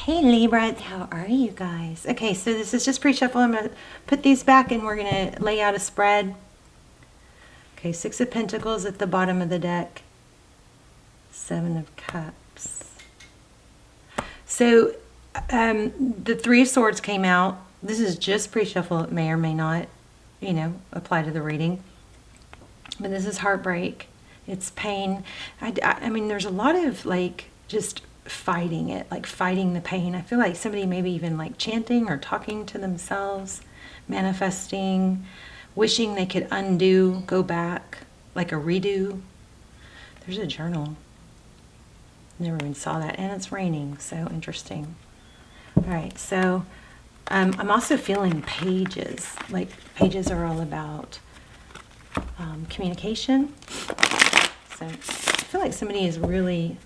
Hey Libra, how are you guys? Okay, so this is just pre-shuffle. I'm going to put these back and we're going to lay out a spread. Okay, Six of Pentacles at the bottom of the deck. Seven of Cups. So the Three of Swords came out. This is just pre-shuffle. It may or may not, apply to the reading. But this is heartbreak. It's pain. I mean, there's a lot of just fighting it, fighting the pain. I feel like somebody maybe even chanting or talking to themselves, manifesting, wishing they could undo, go back, like a redo. There's a journal. Never even saw that. And it's raining, so interesting. All right, so I'm also feeling pages. Pages are all about communication. So I feel like somebody is really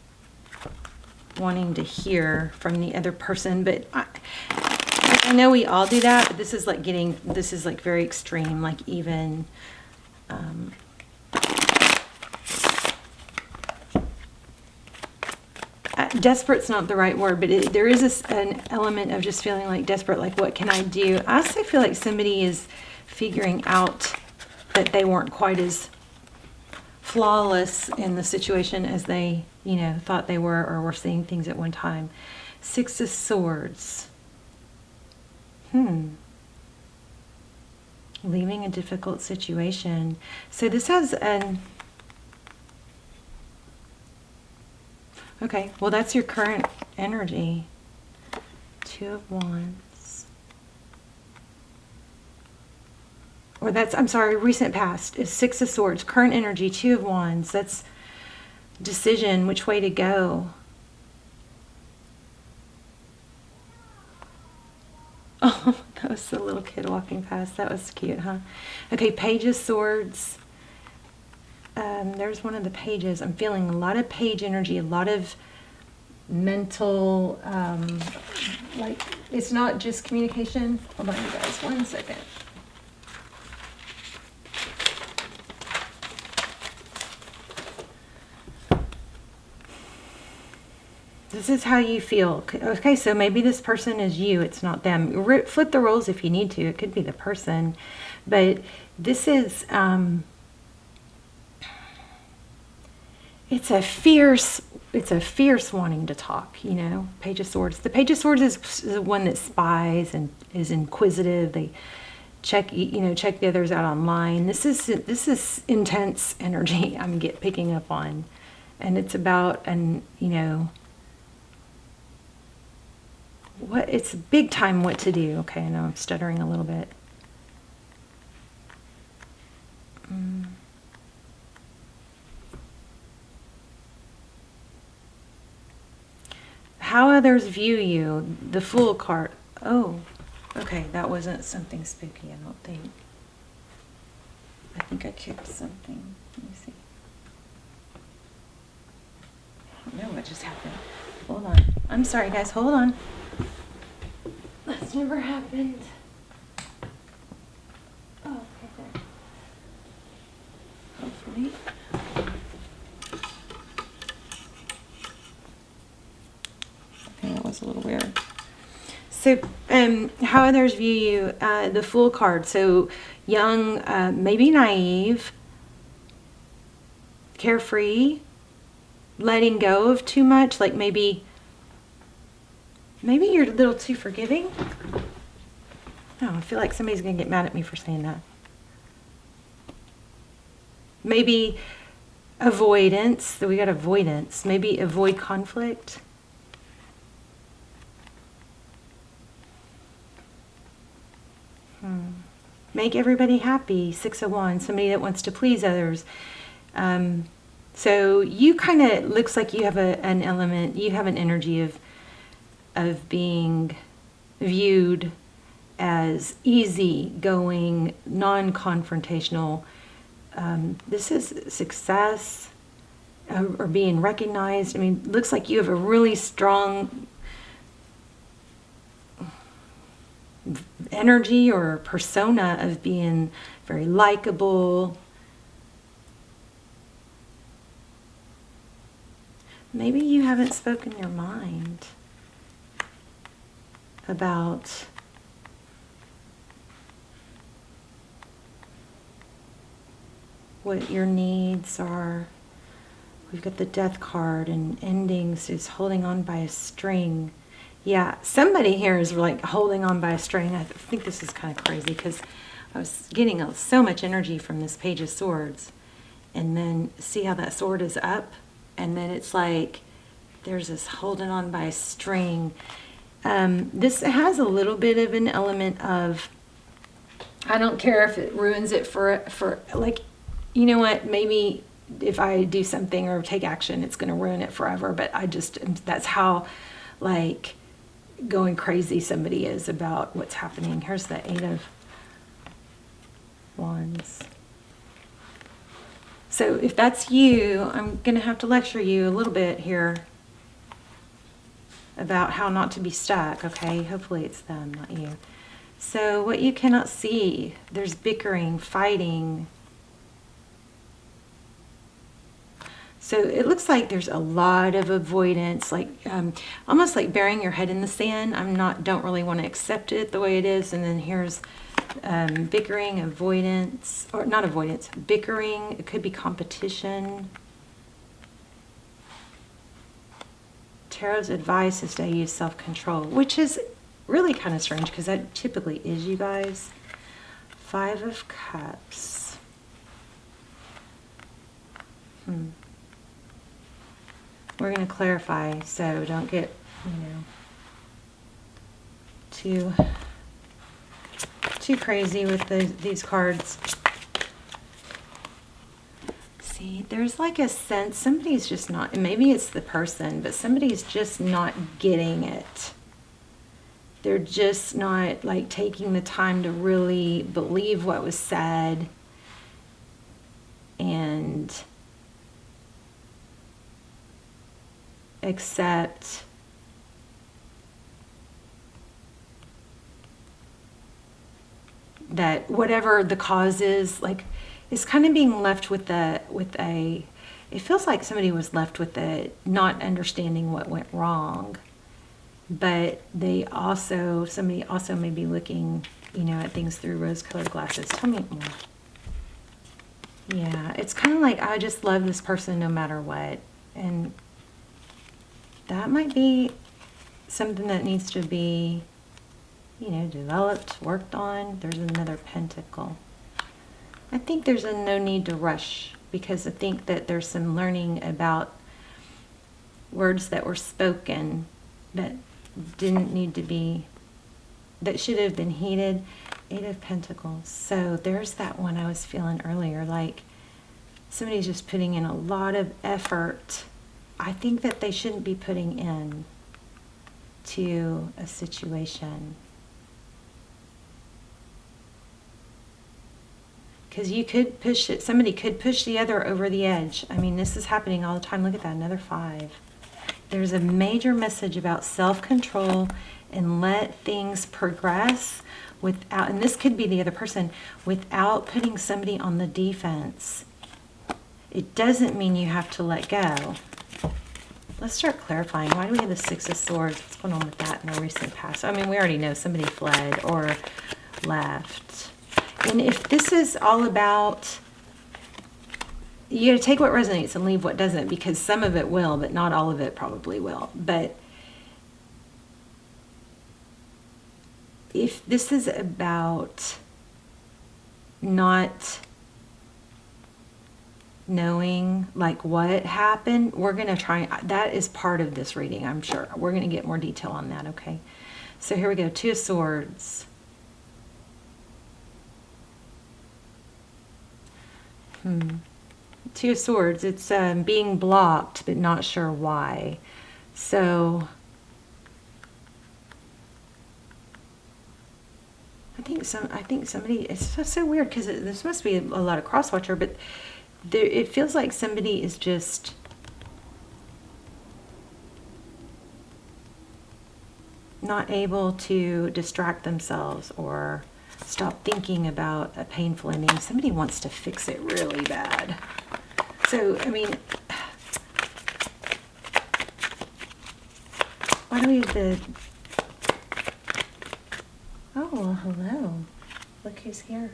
wanting to hear from the other person, but I know we all do that, but this is very extreme, even desperate's not the right word, but there is an element of just feeling desperate, what can I do? I also feel like somebody is figuring out that they weren't quite as flawless in the situation as they, thought they were, or were seeing things at one time. Six of Swords. Leaving a difficult situation. So this has an... Okay, well that's your current energy. Two of Wands. Or that's, I'm sorry, recent past is Six of Swords. Current energy, Two of Wands. That's decision, which way to go. Oh, that was the little kid walking past. That was cute, huh? Okay, Page of Swords. There's one of the pages. I'm feeling a lot of page energy, a lot of mental, it's not just communication. Hold on, you guys, 1 second. This is how you feel. Okay, so maybe this person is you. It's not them. Flip the roles if you need to. It could be the person. But this is, it's a fierce wanting to talk, Page of Swords. The Page of Swords is the one that spies and is inquisitive. They check the others out online. This is intense energy I'm picking up on. And it's about, it's big time what to do. Okay, I know I'm stuttering a little bit. How others view you, the Fool card. Oh, okay, that wasn't something spooky, I don't think. I think I kicked something. Let me see. I don't know what just happened. Hold on. I'm sorry, guys. Hold on. That's never happened. Oh, okay, there. Hopefully. Okay, that was a little weird. So, how others view you, the Fool card. So, young, maybe naive, carefree, letting go of too much, maybe you're a little too forgiving. Oh, I feel like somebody's going to get mad at me for saying that. Maybe avoidance. So we got avoidance. Maybe avoid conflict. Make everybody happy. Six of Wands. Somebody that wants to please others. So you kind of, looks like you have an element, you have an energy of being viewed as easy-going, non-confrontational. This is success or being recognized. I mean, looks like you have a really strong energy or persona of being very likable. Maybe you haven't spoken your mind. about what your needs are. We've got the Death card, and endings is holding on by a string. Yeah, somebody here is like holding on by a string. I think this is kind of crazy because I was getting so much energy from this Page of Swords. And then see how that sword is up? And then it's like there's this holding on by a string. This has a little bit of an element of, I don't care if it ruins it for like, you know what, maybe if I do something or take action, it's going to ruin it forever. But that's how, like, going crazy somebody is about what's happening. Here's the Eight of Wands. So if that's you, I'm going to have to lecture you a little bit here about how not to be stuck, okay? Hopefully it's them, not you. So what you cannot see, there's bickering, fighting. So it looks like there's a lot of avoidance, like almost like burying your head in the sand. Don't really want to accept it the way it is. And then here's bickering, avoidance, or not avoidance, bickering. It could be competition. Tarot's advice is to use self-control, which is really kind of strange because that typically is you guys. Five of Cups. We're going to clarify, so don't get, too crazy with these cards. See, there's like a sense somebody's just not, and maybe it's the person, but somebody's just not getting it. They're just not like taking the time to really believe what was said and accept that whatever the cause is, like, is kind of being left with a, it feels like somebody was left with a not understanding what went wrong, but somebody also may be looking, at things through rose-colored glasses. Tell me more. Yeah, it's kind of like, I just love this person no matter what, and that might be something that needs to be, developed, worked on. There's another pentacle. I think there's no need to rush because I think that there's some learning about words that were spoken that didn't need to be, that should have been heeded. Eight of Pentacles. So there's that one I was feeling earlier, like somebody's just putting in a lot of effort. I think that they shouldn't be putting in to a situation. Because you could push it, somebody could push the other over the edge. I mean, this is happening all the time. Look at that, another 5. There's a major message about self-control and let things progress without, and this could be the other person, without putting somebody on the defense. It doesn't mean you have to let go. Let's start clarifying. Why do we have the Six of Swords? What's going on with that in the recent past? I mean, we already know somebody fled or left. And if this is all about, you got to take what resonates and leave what doesn't, because some of it will, but not all of it probably will. But if this is about not knowing like what happened, we're going to try, that is part of this reading, I'm sure. We're going to get more detail on that, okay? So here we go, Two of Swords. Two of Swords, it's being blocked but not sure why. So I think somebody, it's so weird because there's supposed to be a lot of cross-watcher, but it feels like somebody is just not able to distract themselves or stop thinking about a painful ending. Somebody wants to fix it really bad. So, I mean, why do we have the Oh, hello. Look who's here.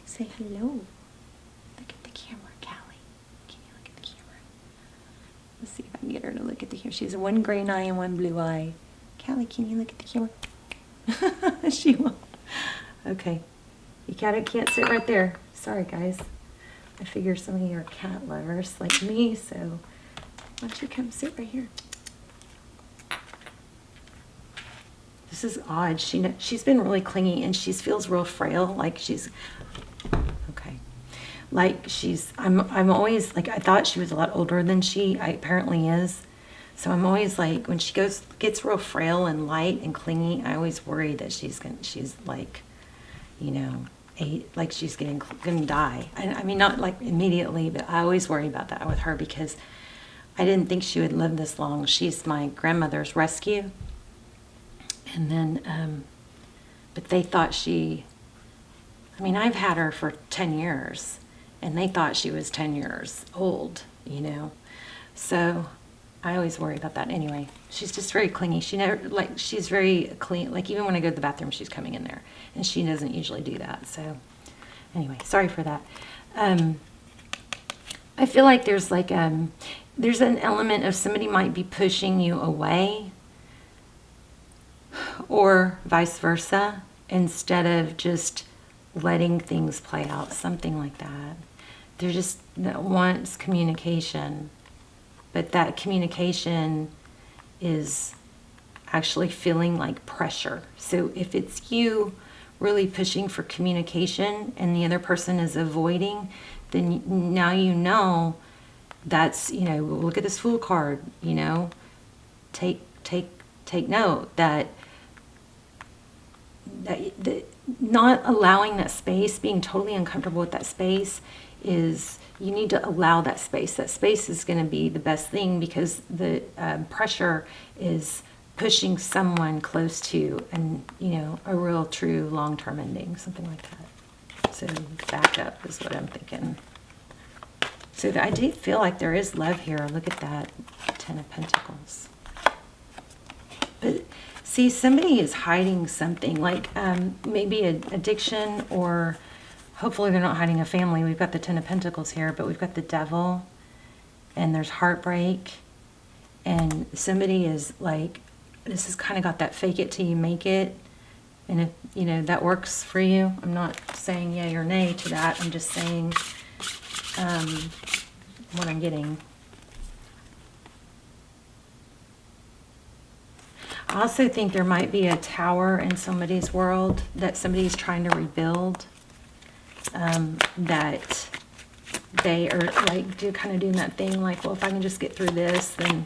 Say hello. Look at the camera, Callie. Can you look at the camera? Let's see if I can get her to look at the camera. She has one green eye and one blue eye. Callie, can you look at the camera? She won't. Okay. You can't sit right there. Sorry, guys. I figure some of you are cat lovers like me, so why don't you come sit right here? This is odd. She's been really clingy and she feels real frail, like she's okay. Like I'm always like, I thought she was a lot older than she apparently is. So I'm always like, when she gets real frail and light and clingy, I always worry that she's like, you know, like she's gonna die. I mean, not like immediately, but I always worry about that with her because I didn't think she would live this long. She's my grandmother's rescue. And then, but they thought I mean, I've had her for 10 years and they thought she was 10 years old, you know? So I always worry about that. Anyway, she's just very clingy. She's very clean. Like even when I go to the bathroom, she's coming in there and she doesn't usually do that. So anyway, sorry for that. I feel like there's an element of somebody might be pushing you away, or vice versa, instead of just letting things play out, something like that. They're just that wants communication, but that communication is actually feeling like pressure. So if it's you really pushing for communication and the other person is avoiding, then now you know that's, you know, look at this Fool card, you know, take note that not allowing that space, being totally uncomfortable with that space, is you need to allow that space. That space is going to be the best thing because the pressure is pushing someone close to, and you know, a real true long-term ending, something like that. So back up is what I'm thinking. So I do feel like there is love here. Look at that, Ten of Pentacles. But see, somebody is hiding something, like maybe an addiction, or hopefully they're not hiding a family. We've got the Ten of Pentacles here, but we've got the Devil, and there's heartbreak, and somebody is like, this has kind of got that fake it till you make it. And if, you know, that works for you, I'm not saying yay or nay to that. I'm just saying what I'm getting. I also think there might be a tower in somebody's world that somebody's trying to rebuild, that they are like kind of doing that thing like, well, if I can just get through this, then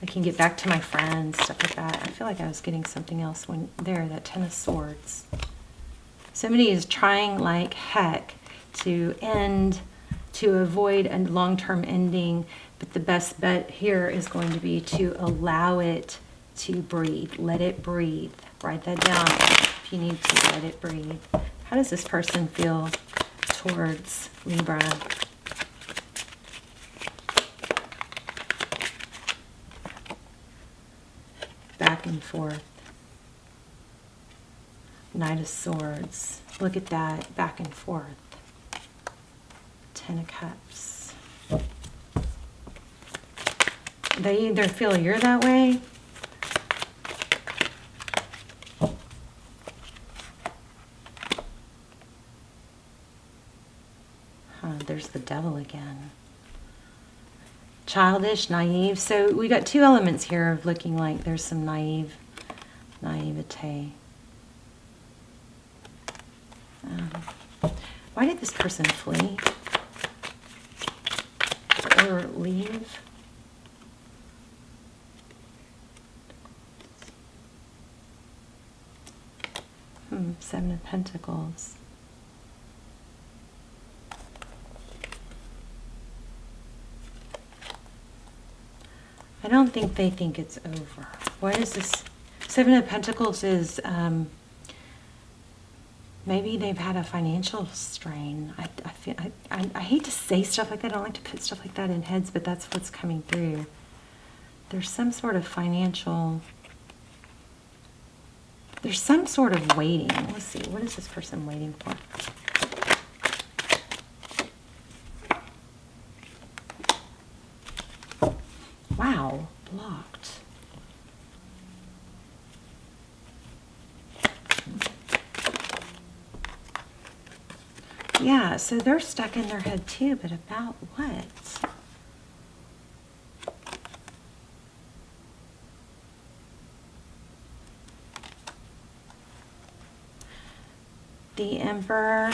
I can get back to my friends, stuff like that. I feel like I was getting something else when there, that Ten of Swords. Somebody is trying like heck to avoid a long-term ending, but the best bet here is going to be to allow it to breathe. Let it breathe. Write that down if you need to. Let it breathe. How does this person feel towards Libra? Back and forth. Knight of Swords. Look at that. Back and forth. Ten of Cups. They either feel you're that way, there's the Devil again. Childish, naive. So we got two elements here of looking like there's some naivete. Why did this person flee or leave? Seven of Pentacles. I don't think they think it's over. What is this? Seven of Pentacles is maybe they've had a financial strain. I hate to say stuff like that. I don't like to put stuff like that in heads, but that's what's coming through. There's some sort of financial There's some sort of waiting. Let's see, what is this person waiting for? Wow, blocked. Yeah, so they're stuck in their head too, but about what? The Emperor.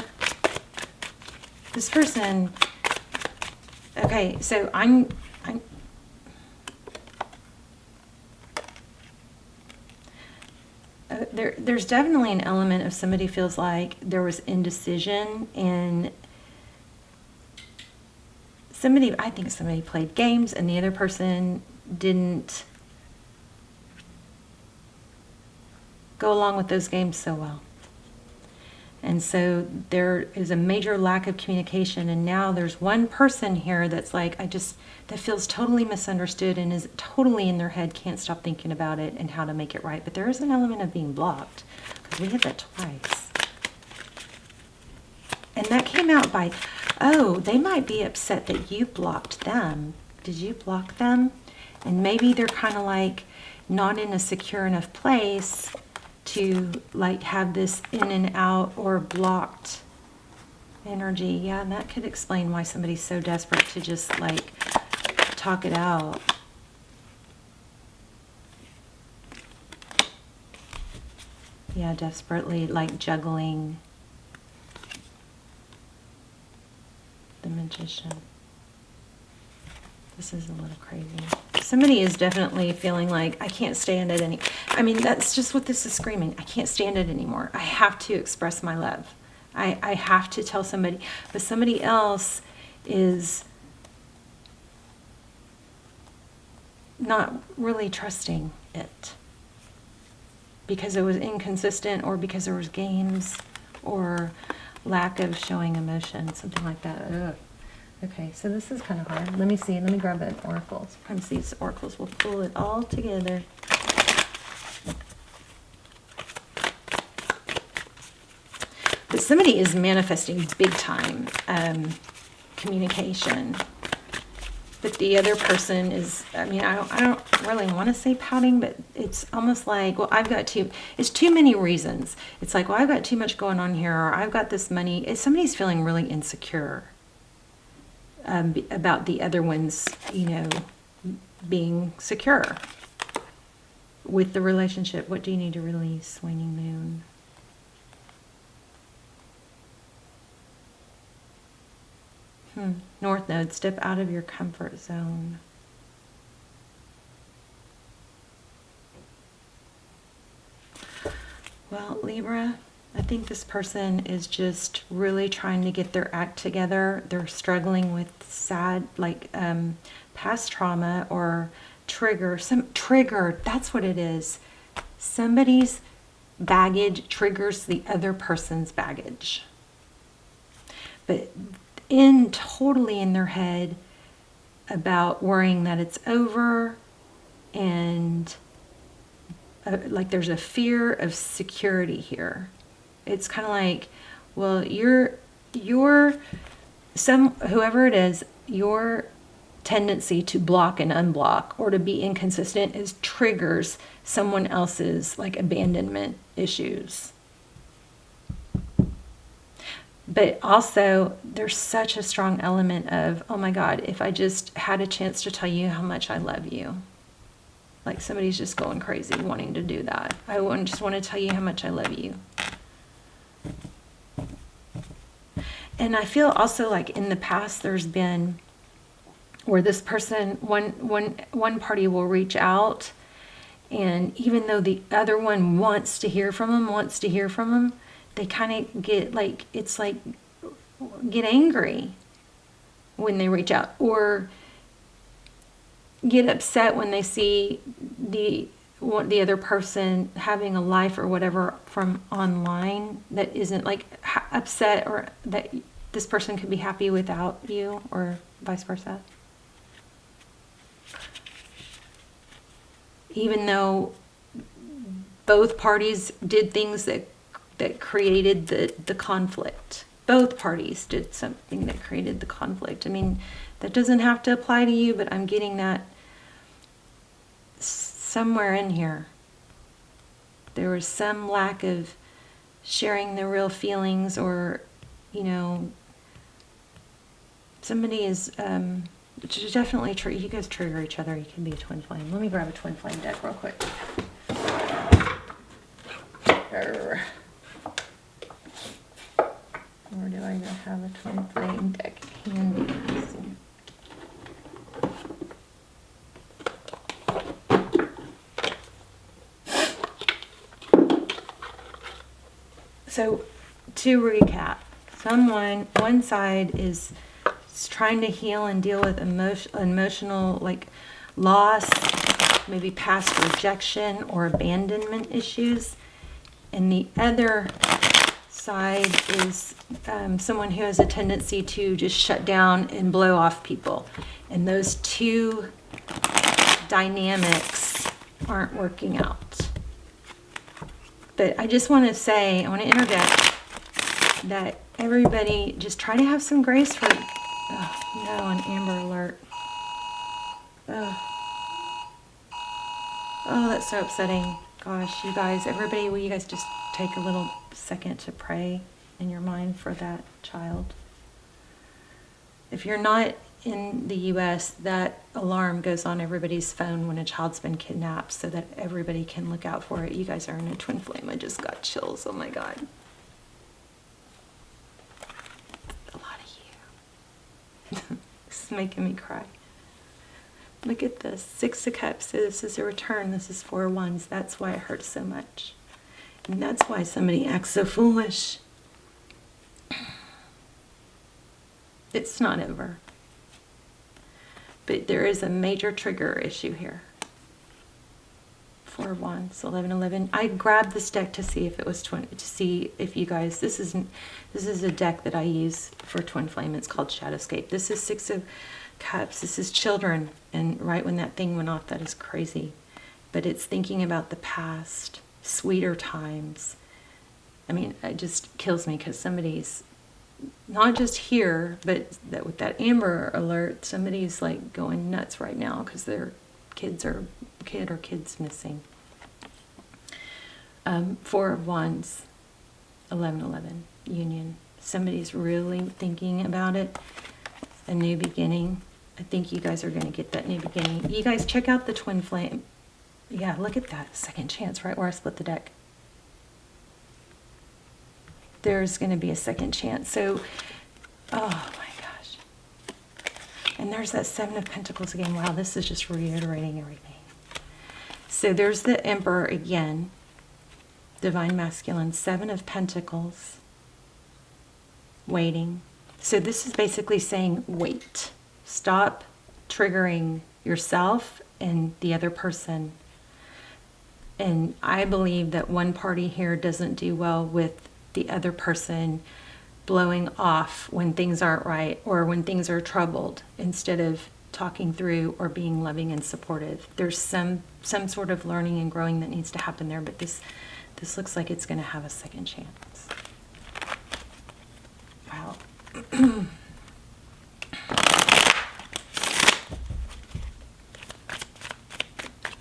This person, okay, so there's definitely an element of somebody feels like there was indecision, and I think somebody played games and the other person didn't go along with those games so well. And so there is a major lack of communication, and now there's one person here that's like, that feels totally misunderstood and is totally in their head, can't stop thinking about it and how to make it right. But there is an element of being blocked, because we had that twice. And that came out by, oh, they might be upset that you blocked them. Did you block them? And maybe they're kind of like not in a secure enough place to like have this in and out or blocked energy. Yeah, and that could explain why somebody's so desperate to just like talk it out. Yeah, desperately like juggling. The Magician. This is a little crazy. Somebody is definitely feeling like, I can't stand it I mean, that's just what this is screaming. I can't stand it anymore. I have to express my love. I have to tell somebody. But somebody else is not really trusting it, because it was inconsistent, or because there was games, or lack of showing emotion, something like that. Ugh. Okay, so this is kind of hard. Let me see. Let me grab an oracle. Sometimes these oracles will pull it all together. But somebody is manifesting big time communication. But the other person is, I mean, I don't really want to say pouting, but it's almost like, well, it's too many reasons. It's like, well, I've got too much going on here, or I've got this money. Somebody's feeling really insecure about the other one's, being secure with the relationship. What do you need to release, waning moon? North Node, step out of your comfort zone. Well, Libra, I think this person is just really trying to get their act together. They're struggling with sad, past trauma or trigger. That's what it is. Somebody's baggage triggers the other person's baggage. But totally in their head about worrying that it's over, and like there's a fear of security here. It's kind of like, well, whoever it is, your tendency to block and unblock or to be inconsistent triggers someone else's like abandonment issues. But also, there's such a strong element of, oh my God, if I just had a chance to tell you how much I love you. Like somebody's just going crazy wanting to do that. I just want to tell you how much I love you. And I feel also like in the past there's been where this person, one party will reach out, and even though the other one wants to hear from them, they kind of get like, it's like, get angry when they reach out, or get upset when they see the other person having a life or whatever from online that isn't like upset, or that this person could be happy without you, or vice versa. Even though both parties did things that created the conflict. Both parties did something that created the conflict. I mean, that doesn't have to apply to you, but I'm getting that somewhere in here. There was some lack of sharing the real feelings, or, you know, somebody is definitely, you guys trigger each other. You can be a twin flame. Let me grab a twin flame deck real quick. Or do I not have a twin flame deck handy? Let's see. So, to recap, one side is trying to heal and deal with emotional, like, loss, maybe past rejection or abandonment issues. And the other side is someone who has a tendency to just shut down and blow off people. And those two dynamics aren't working out. But I just want to say, I want to interject that everybody just try to have some grace for, oh no, an Amber Alert. Oh, that's so upsetting. Gosh, you guys, everybody, will you guys just take a little second to pray in your mind for that child? If you're not in the US, that alarm goes on everybody's phone when a child's been kidnapped so that everybody can look out for it. You guys are in a twin flame. I just got chills. Oh my God. A lot of you. This is making me cry. Look at this. 6 of Cups. This is a return. This is 4 of Wands. That's why it hurts so much. And that's why somebody acts so foolish. It's not over. But there is a major trigger issue here. 4 of Wands, 11. I grabbed this deck to see if it was to see if you guys, this is a deck that I use for twin flame. It's called Shadowscape. This is 6 of Cups. This is children, and right when that thing went off, that is crazy. But it's thinking about the past, sweeter times. I mean, it just kills me because somebody's not just here, but that with that Amber Alert, somebody's like going nuts right now because their kid or kids missing. 4 of Wands, 11, union. Somebody's really thinking about it. A new beginning. I think you guys are going to get that new beginning. You guys check out the twin flame. Yeah, look at that. Second chance, right where I split the deck. There's going to be a second chance. So, oh my gosh. And there's that 7 of Pentacles again. Wow, this is just reiterating everything. So there's the Emperor again. Divine Masculine. 7 of Pentacles. Waiting. So this is basically saying, wait. Stop triggering yourself and the other person. And I believe that one party here doesn't do well with the other person blowing off when things aren't right or when things are troubled, instead of talking through or being loving and supportive. There's some sort of learning and growing that needs to happen there, but this looks like it's going to have a second chance. Wow.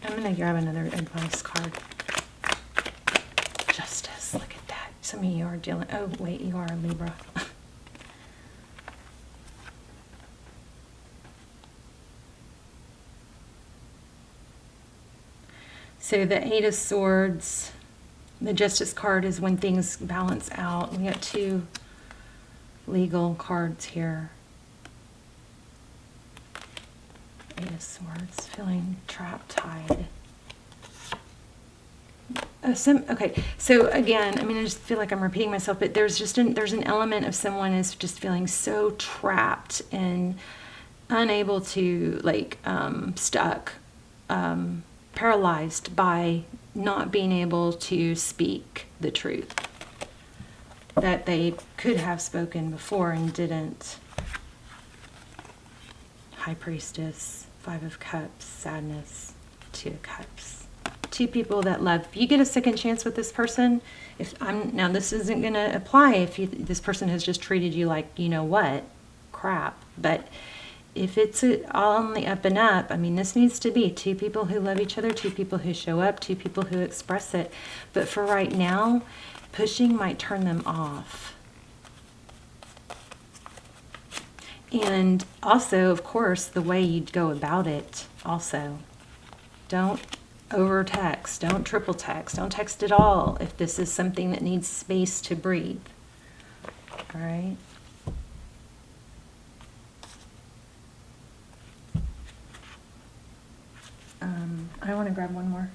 I'm going to grab another advice card. Justice. Look at that. Some of you are dealing... Oh, wait, you are a Libra. So the 8 of Swords, the Justice card is when things balance out. We got 2 legal cards here. 8 of Swords, feeling trapped, tied. Okay, so again, I mean, I just feel like I'm repeating myself, but there's an element of someone is just feeling so trapped and unable to, like, stuck, paralyzed by not being able to speak the truth that they could have spoken before and didn't. High Priestess, 5 of Cups, sadness, 2 of Cups. two people that love. If you get a second chance with this person, now this isn't going to apply if this person has just treated you like, you know what, crap. But if it's all on the up and up, I mean, this needs to be two people who love each other, two people who show up, two people who express it. But for right now, pushing might turn them off. And also, of course, the way you go about it also. Don't over text, don't triple text, don't text at all if this is something that needs space to breathe. All right? I want to grab one more.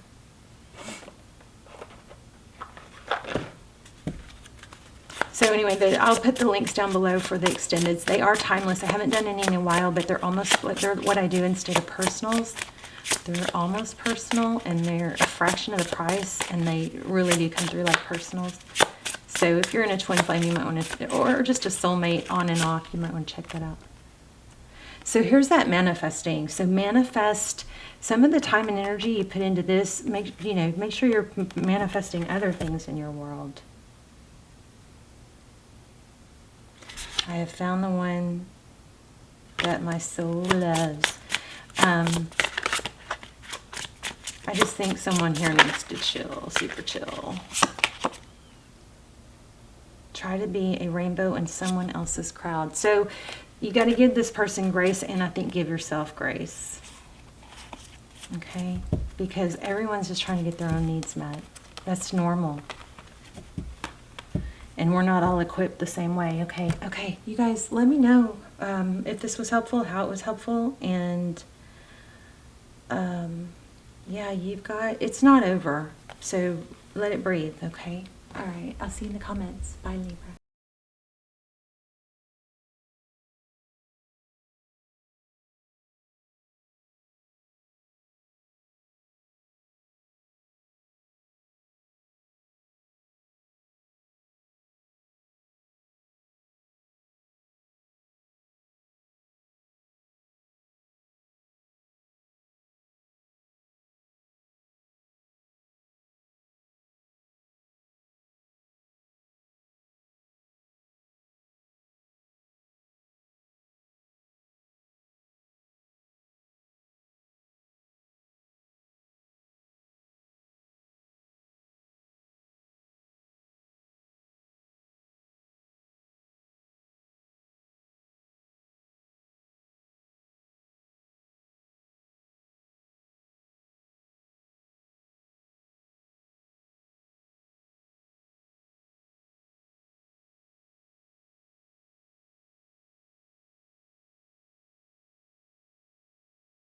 So anyway, I'll put the links down below for the extendeds. They are timeless. I haven't done any in a while, but they're what I do instead of personals. They're almost personal, and they're a fraction of the price, and they really do come through like personals. So if you're in a twin flame, you might want to, or just a soulmate on and off, you might want to check that out. So here's that manifesting. So manifest some of the time and energy you put into this. Make sure you're manifesting other things in your world. I have found the one that my soul loves. I just think someone here needs to chill, super chill. Try to be a rainbow in someone else's crowd. So you got to give this person grace, and I think give yourself grace. Okay? Because everyone's just trying to get their own needs met. That's normal. And we're not all equipped the same way. Okay, you guys, let me know if this was helpful, how it was helpful, and yeah, it's not over, so let it breathe, okay? All right, I'll see you in the comments. Bye, Libra.